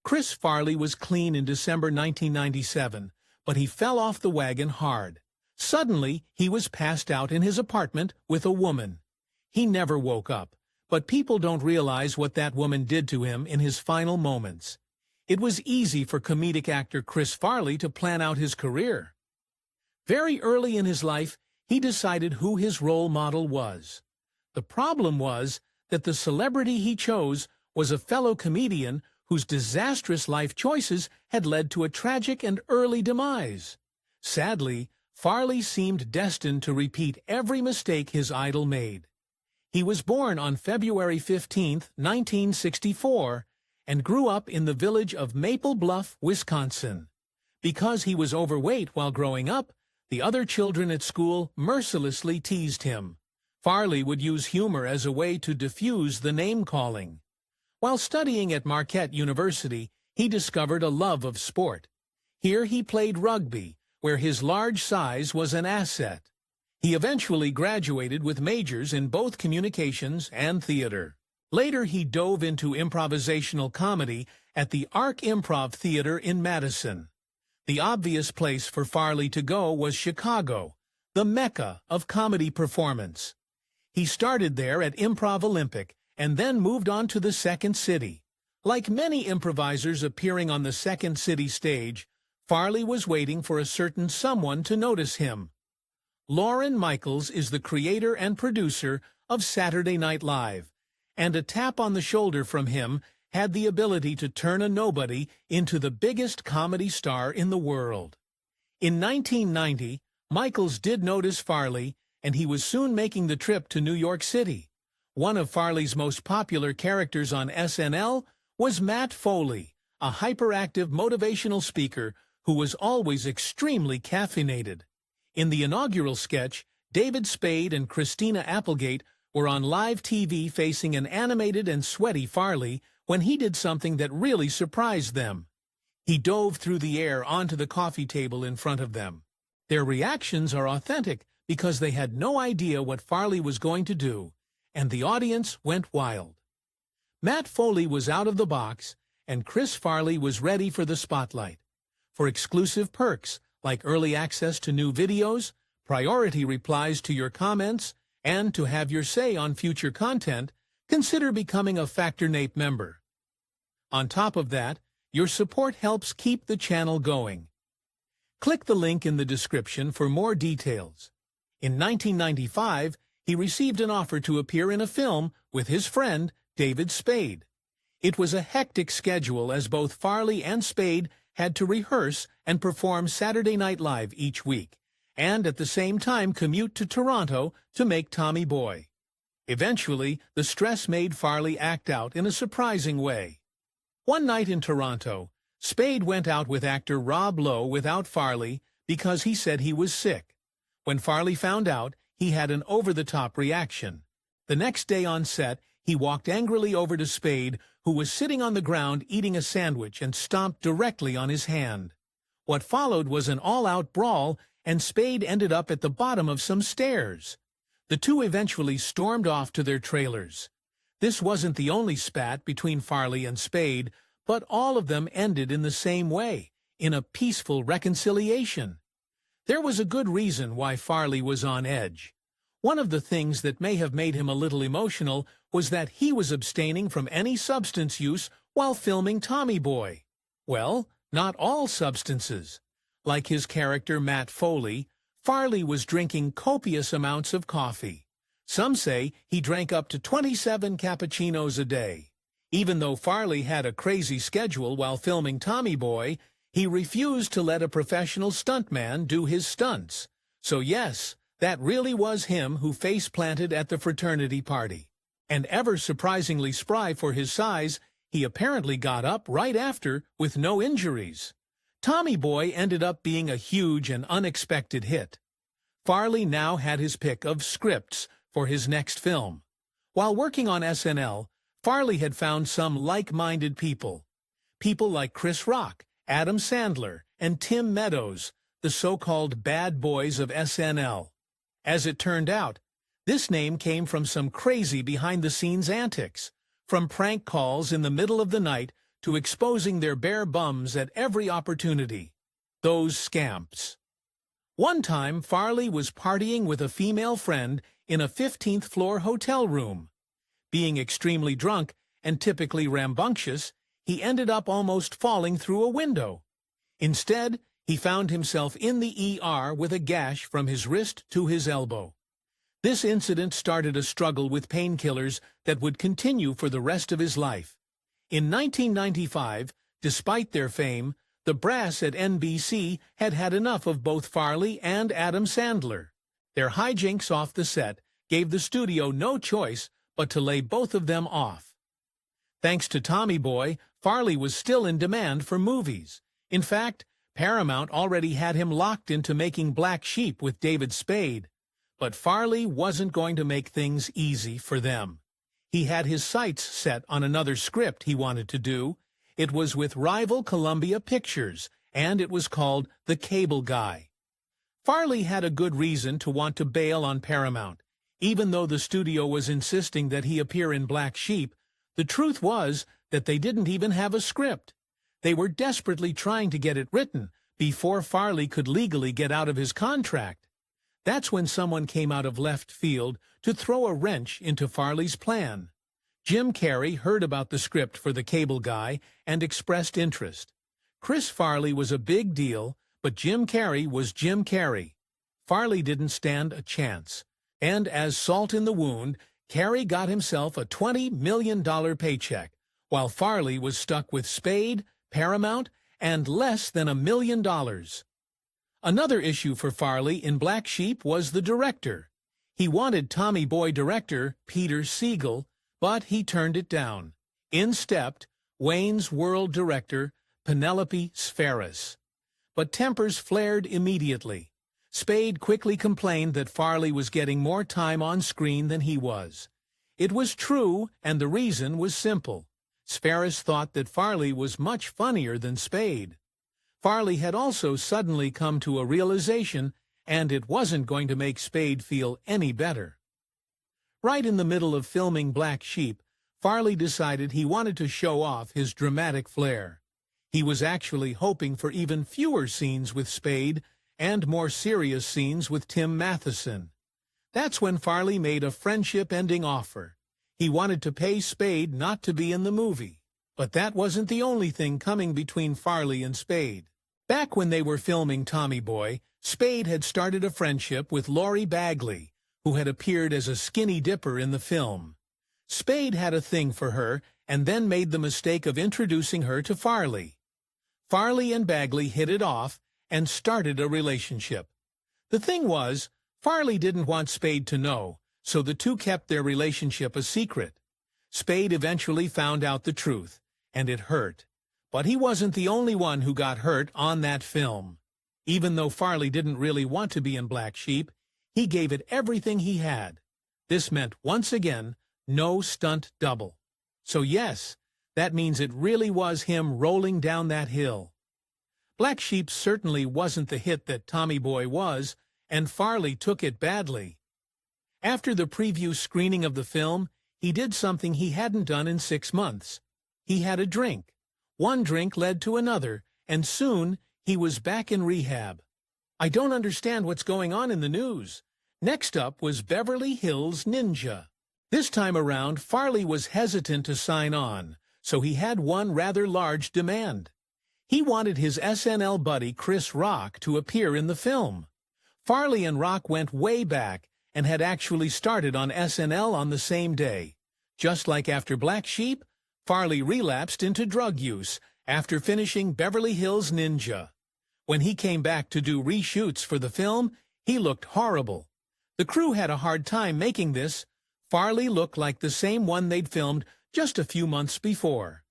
Chris Farley was clean in December 1997, but he fell off the wagon hard. Suddenly, he was passed out in his apartment with a woman. He never woke up, but people don't realize what that woman did to him in his final moments. It was easy for comedic actor Chris Farley to plan out his career. Very early in his life, he decided who his role model was. The problem was that the celebrity he chose was a fellow comedian whose disastrous life choices had led to a tragic and early demise. Sadly, Farley seemed destined to repeat every mistake his idol made. He was born on February 15, 1964, and grew up in the village of Maple Bluff, Wisconsin. Because he was overweight while growing up, the other children at school mercilessly teased him. Farley would use humor as a way to diffuse the name-calling. While studying at Marquette University, he discovered a love of sport. Here he played rugby, where his large size was an asset. He eventually graduated with majors in both communications and theater. Later he dove into improvisational comedy at the Arc Improv Theater in Madison. The obvious place for Farley to go was Chicago, the mecca of comedy performance. He started there at Improv Olympic and then moved on to the Second City. Like many improvisers appearing on the Second City stage, Farley was waiting for a certain someone to notice him. Lorne Michaels is the creator and producer of Saturday Night Live, and a tap on the shoulder from him had the ability to turn a nobody into the biggest comedy star in the world. In 1990, Michaels did notice Farley, and he was soon making the trip to New York City. One of Farley's most popular characters on SNL was Matt Foley, a hyperactive motivational speaker who was always extremely caffeinated. In the inaugural sketch, David Spade and Christina Applegate were on live TV facing an animated and sweaty Farley when he did something that really surprised them. He dove through the air onto the coffee table in front of them. Their reactions are authentic because they had no idea what Farley was going to do, and the audience went wild. Matt Foley was out of the box, and Chris Farley was ready for the spotlight. For exclusive perks, like early access to new videos, priority replies to your comments, and to have your say on future content, consider becoming a Factor Nape member. On top of that, your support helps keep the channel going. Click the link in the description for more details. In 1995, he received an offer to appear in a film with his friend, David Spade. It was a hectic schedule as both Farley and Spade had to rehearse and perform Saturday Night Live each week, and at the same time commute to Toronto to make Tommy Boy. Eventually, the stress made Farley act out in a surprising way. One night in Toronto, Spade went out with actor Rob Lowe without Farley because he said he was sick. When Farley found out, he had an over-the-top reaction. The next day on set, he walked angrily over to Spade, who was sitting on the ground eating a sandwich, and stomped directly on his hand. What followed was an all-out brawl, and Spade ended up at the bottom of some stairs. The two eventually stormed off to their trailers. This wasn't the only spat between Farley and Spade, but all of them ended in the same way, in a peaceful reconciliation. There was a good reason why Farley was on edge. One of the things that may have made him a little emotional was that he was abstaining from any substance use while filming Tommy Boy. Well, not all substances. Like his character Matt Foley, Farley was drinking copious amounts of coffee. Some say he drank up to 27 cappuccinos a day. Even though Farley had a crazy schedule while filming Tommy Boy, he refused to let a professional stuntman do his stunts. So yes, that really was him who face-planted at the fraternity party. And ever surprisingly spry for his size, he apparently got up right after with no injuries. Tommy Boy ended up being a huge and unexpected hit. Farley now had his pick of scripts for his next film. While working on SNL, Farley had found some like-minded people. People like Chris Rock, Adam Sandler, and Tim Meadows, the so-called bad boys of SNL. As it turned out, this name came from some crazy behind-the-scenes antics, from prank calls in the middle of the night to exposing their bare bums at every opportunity. Those scamps. One time, Farley was partying with a female friend in a 15th-floor hotel room. Being extremely drunk and typically rambunctious, he ended up almost falling through a window. Instead, he found himself in the ER with a gash from his wrist to his elbow. This incident started a struggle with painkillers that would continue for the rest of his life. In 1995, despite their fame, the brass at NBC had had enough of both Farley and Adam Sandler. Their hijinks off the set gave the studio no choice but to lay both of them off. Thanks to Tommy Boy, Farley was still in demand for movies. In fact, Paramount already had him locked into making Black Sheep with David Spade. But Farley wasn't going to make things easy for them. He had his sights set on another script he wanted to do. It was with rival Columbia Pictures, and it was called The Cable Guy. Farley had a good reason to want to bail on Paramount. Even though the studio was insisting that he appear in Black Sheep, the truth was that they didn't even have a script. They were desperately trying to get it written before Farley could legally get out of his contract. That's when someone came out of left field to throw a wrench into Farley's plan. Jim Carrey heard about the script for The Cable Guy and expressed interest. Chris Farley was a big deal, but Jim Carrey was Jim Carrey. Farley didn't stand a chance. And as salt in the wound, Carrey got himself a $20 million paycheck, while Farley was stuck with Spade, Paramount, and less than $1 million. Another issue for Farley in Black Sheep was the director. He wanted Tommy Boy director Peter Siegel, but he turned it down. In stepped Wayne's World director Penelope Spheris. But tempers flared immediately. Spade quickly complained that Farley was getting more time on screen than he was. It was true, and the reason was simple. Spheris thought that Farley was much funnier than Spade. Farley had also suddenly come to a realization, and it wasn't going to make Spade feel any better. Right in the middle of filming Black Sheep, Farley decided he wanted to show off his dramatic flair. He was actually hoping for even fewer scenes with Spade and more serious scenes with Tim Matheson. That's when Farley made a friendship-ending offer. He wanted to pay Spade not to be in the movie. But that wasn't the only thing coming between Farley and Spade. Back when they were filming Tommy Boy, Spade had started a friendship with Laurie Bagley, who had appeared as a skinny dipper in the film. Spade had a thing for her and then made the mistake of introducing her to Farley. Farley and Bagley hit it off and started a relationship. The thing was, Farley didn't want Spade to know, so the two kept their relationship a secret. Spade eventually found out the truth, and it hurt. But he wasn't the only one who got hurt on that film. Even though Farley didn't really want to be in Black Sheep, he gave it everything he had. This meant, once again, no stunt double. So yes, that means it really was him rolling down that hill. Black Sheep certainly wasn't the hit that Tommy Boy was, and Farley took it badly. After the preview screening of the film, he did something he hadn't done in 6 months. He had a drink. One drink led to another, and soon he was back in rehab. I don't understand what's going on in the news. Next up was Beverly Hills Ninja. This time around, Farley was hesitant to sign on, so he had one rather large demand. He wanted his SNL buddy Chris Rock to appear in the film. Farley and Rock went way back and had actually started on SNL on the same day. Just like after Black Sheep, Farley relapsed into drug use after finishing Beverly Hills Ninja. When he came back to do reshoots for the film, he looked horrible. The crew had a hard time making this. Farley looked like the same one they'd filmed just a few months before.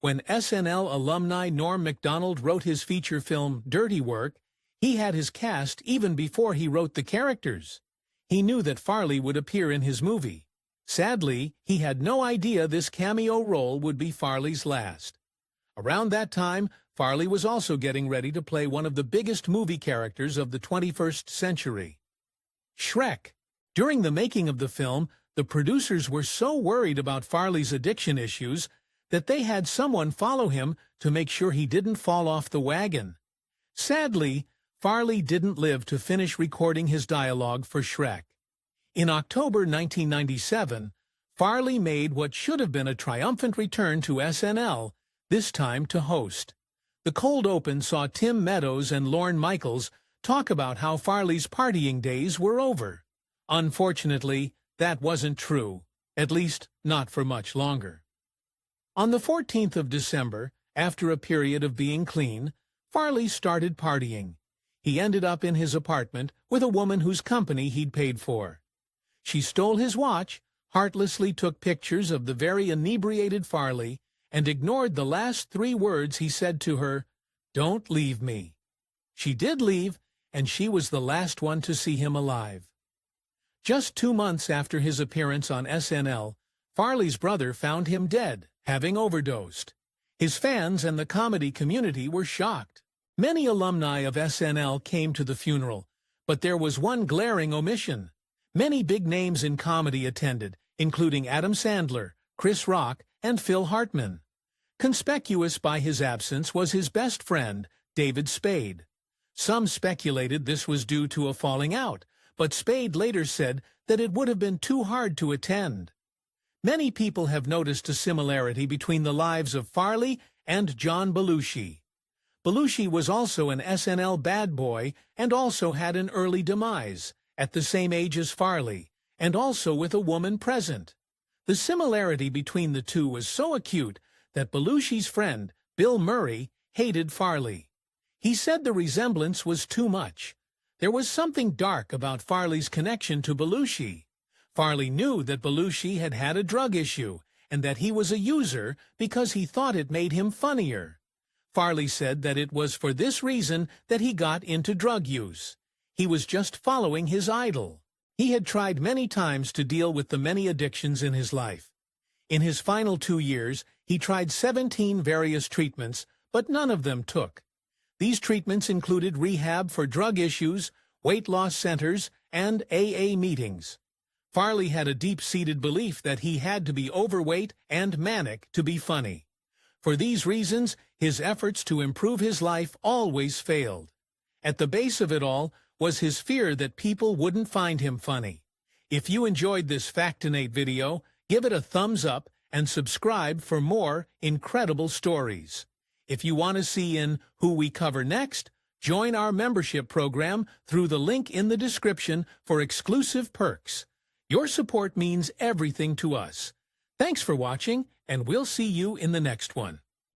When SNL alumni Norm Macdonald wrote his feature film Dirty Work, he had his cast even before he wrote the characters. He knew that Farley would appear in his movie. Sadly, he had no idea this cameo role would be Farley's last. Around that time, Farley was also getting ready to play one of the biggest movie characters of the 21st century, Shrek. During the making of the film, the producers were so worried about Farley's addiction issues that they had someone follow him to make sure he didn't fall off the wagon. Sadly, Farley didn't live to finish recording his dialogue for Shrek. In October 1997, Farley made what should have been a triumphant return to SNL, this time to host. The cold open saw Tim Meadows and Lorne Michaels talk about how Farley's partying days were over. Unfortunately, that wasn't true, at least not for much longer. On the 14th of December, after a period of being clean, Farley started partying. He ended up in his apartment with a woman whose company he'd paid for. She stole his watch, heartlessly took pictures of the very inebriated Farley, and ignored the last 3 words he said to her, "Don't leave me." She did leave, and she was the last one to see him alive. Just 2 months after his appearance on SNL, Farley's brother found him dead, having overdosed. His fans and the comedy community were shocked. Many alumni of SNL came to the funeral, but there was one glaring omission. Many big names in comedy attended, including Adam Sandler, Chris Rock, and Phil Hartman. Conspicuous by his absence was his best friend, David Spade. Some speculated this was due to a falling out, but Spade later said that it would have been too hard to attend. Many people have noticed a similarity between the lives of Farley and John Belushi. Belushi was also an SNL bad boy and also had an early demise, at the same age as Farley, and also with a woman present. The similarity between the two was so acute that Belushi's friend, Bill Murray, hated Farley. He said the resemblance was too much. There was something dark about Farley's connection to Belushi. Farley knew that Belushi had had a drug issue and that he was a user because he thought it made him funnier. Farley said that it was for this reason that he got into drug use. He was just following his idol. He had tried many times to deal with the many addictions in his life. In his final 2 years, he tried 17 various treatments, but none of them took. These treatments included rehab for drug issues, weight loss centers, and AA meetings. Farley had a deep-seated belief that he had to be overweight and manic to be funny. For these reasons, his efforts to improve his life always failed. At the base of it all was his fear that people wouldn't find him funny. If you enjoyed this Factinate video, give it a thumbs up and subscribe for more incredible stories. If you want to see in who we cover next, join our membership program through the link in the description for exclusive perks. Your support means everything to us. Thanks for watching, and we'll see you in the next one.